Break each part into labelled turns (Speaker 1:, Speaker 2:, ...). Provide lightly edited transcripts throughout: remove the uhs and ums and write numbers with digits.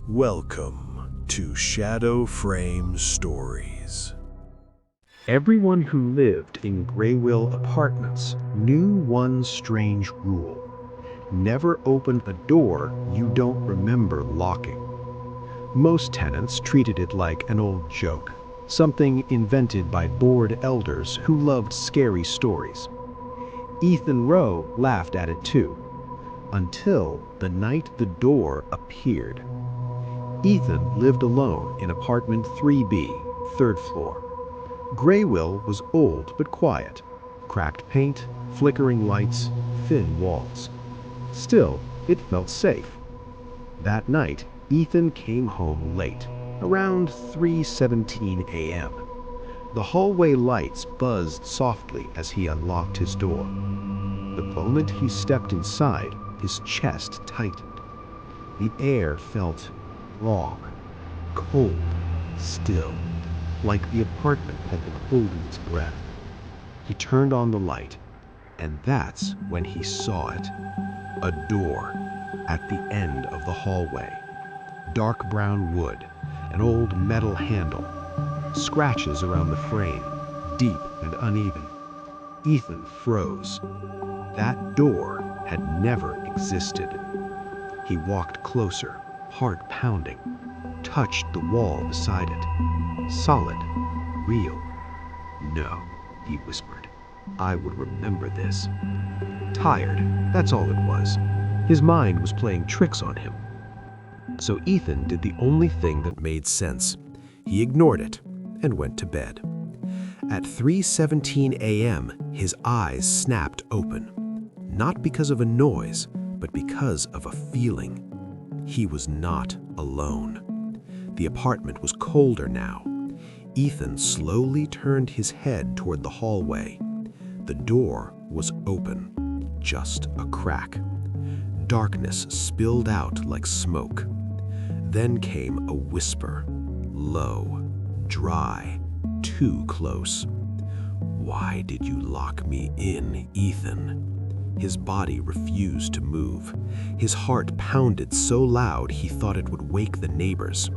Speaker 1: Welcome to Shadowframe Stories.
Speaker 2: Everyone who lived in Greywill Apartments knew one strange rule. Never open a door you don't remember locking. Most tenants treated it like an old joke, something invented by bored elders who loved scary stories. Ethan Rowe laughed at it too, until the night the door appeared. Ethan lived alone in apartment 3B, third floor. Greywill was old but quiet. Cracked paint, flickering lights, thin walls. Still, it felt safe. That night, Ethan came home late, around 3:17 a.m. The hallway lights buzzed softly as he unlocked his door. The moment he stepped inside, his chest tightened. The air felt wrong, cold, still, like the apartment had been holding its breath. He turned on the light, and that's when he saw it. A door at the end of the hallway. Dark brown wood, an old metal handle. Scratches around the frame, deep and uneven. Ethan froze. That door had never existed. He walked closer, heart pounding, touched the wall beside it. Solid, real. No, he whispered. I would remember this. Tired, that's all it was. His mind was playing tricks on him. So Ethan did the only thing that made sense. He ignored it and went to bed. At 3:17 a.m., his eyes snapped open. Not because of a noise, but because of a feeling. He was not alone. The apartment was colder now. Ethan slowly turned his head toward the hallway. The door was open, just a crack. Darkness spilled out like smoke. Then came a whisper, low, dry, too close. Why did you lock me in, Ethan? His body refused to move. His heart pounded so loud he thought it would wake the neighbors.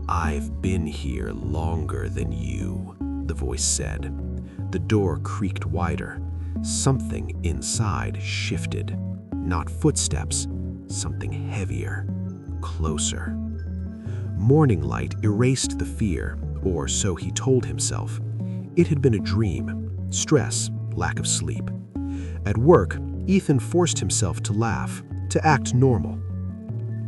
Speaker 2: I've been here longer than you, the voice said. The door creaked wider. Something inside shifted. Not footsteps, something heavier, closer. Morning light erased the fear, or so he told himself. It had been a dream, stress, lack of sleep. At work, Ethan forced himself to laugh, to act normal.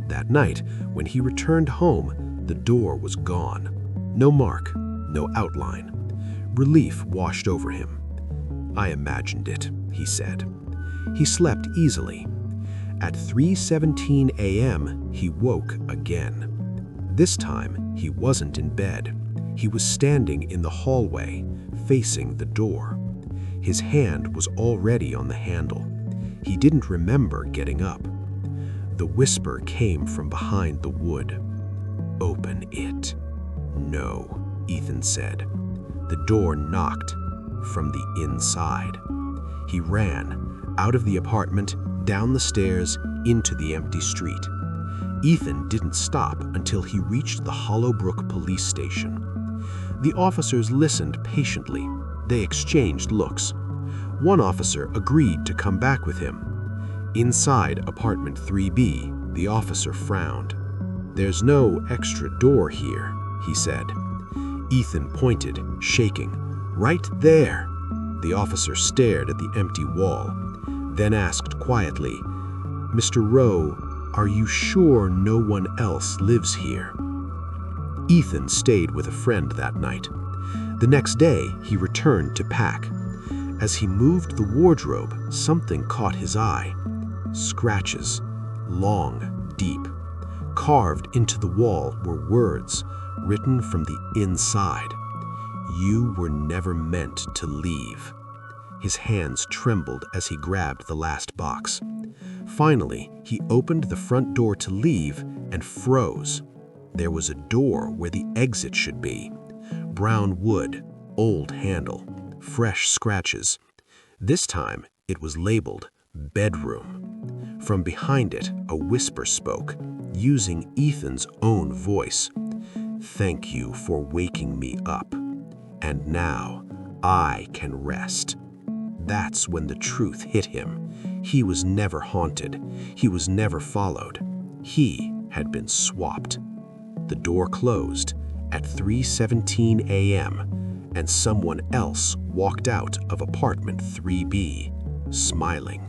Speaker 2: That night, when he returned home, the door was gone. No mark, no outline. Relief washed over him. I imagined it, he said. He slept easily. At 3:17 a.m., he woke again. This time, he wasn't in bed. He was standing in the hallway, facing the door. His hand was already on the handle. He didn't remember getting up. The whisper came from behind the wood. Open it. No, Ethan said. The door knocked from the inside. He ran out of the apartment, down the stairs, into the empty street. Ethan didn't stop until he reached the Hollowbrook police station. The officers listened patiently. They exchanged looks. One officer agreed to come back with him. Inside apartment 3B, the officer frowned. There's no extra door here, he said. Ethan pointed, shaking. Right there. The officer stared at the empty wall, then asked quietly, Mr. Rowe, are you sure no one else lives here? Ethan stayed with a friend that night. The next day, he returned to pack. As he moved the wardrobe, something caught his eye. Scratches, long, deep. Carved into the wall were words, written from the inside. You were never meant to leave. His hands trembled as he grabbed the last box. Finally, he opened the front door to leave and froze. There was a door where the exit should be. Brown wood, old handle, fresh scratches. This time, it was labeled bedroom.
Speaker 3: From behind it, a whisper spoke, using Ethan's own voice. "Thank you for waking me up. And now I can rest." That's when the truth hit him. He was never haunted. He was never followed. He had been swapped. The door closed at 3:17 a.m., and someone else walked out of apartment 3B, smiling.